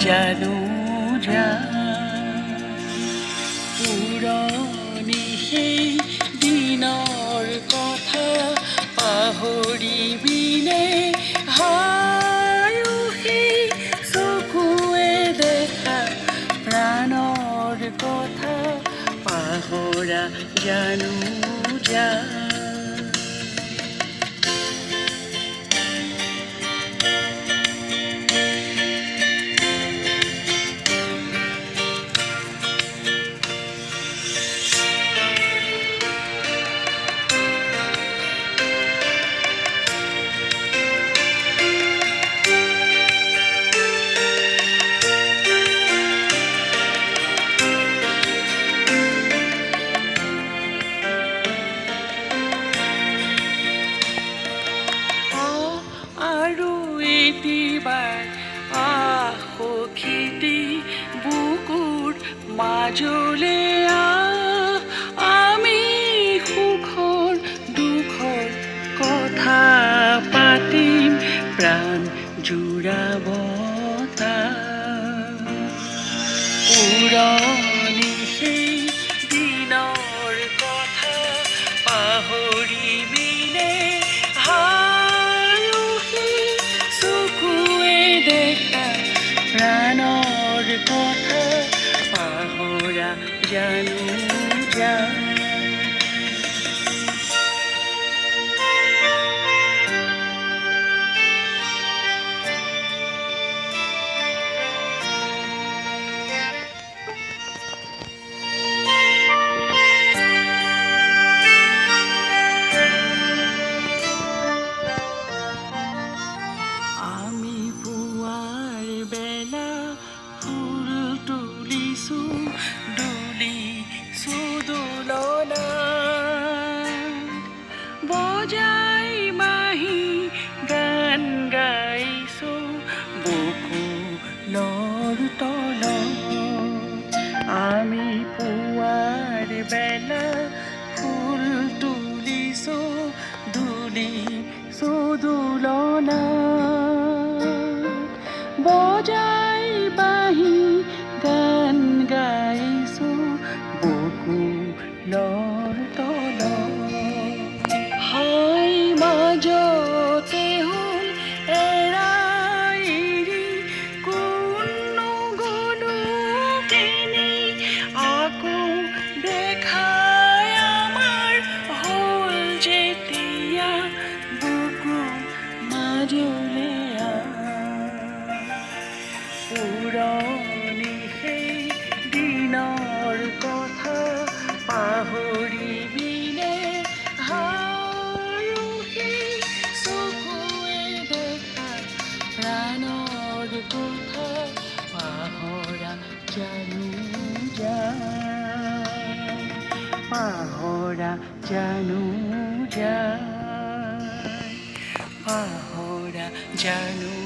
জানো পুৰণি সেই দিনৰ কথা পাহৰিবিনে হায়ো সেই চকুৱে দেখা প্ৰাণৰ কথা পাহৰা জানো সখীতি বুকুৰ মাজলে আমি সুখৰ দুখৰ কথা পাতিম প্ৰাণ জুৰাবতা পুৰণি সেই দিনৰ কথা পাহৰিবিনে প্ৰাণৰ কথা পাহৰা জানো বজাই মাহি গান গাইছো বকুলৰ তলত আমি পুৱাৰ বেলা ফুল তুলিছো দুলিছো দোলনাত বজাই বাহি গান গাইছো বকুলৰ তলত মাজতে হ'ল এৰাইৰি কোনো গলো কেনে আকৌ দেখাই আমাৰ হ'ল যেতিয়া বুকু মাজলে পুৰণি সেই দিনৰ কথা পাহৰিবিনে প্ৰাণৰ কথা পাহৰা জানো পাহৰা জানো পাহৰা জানো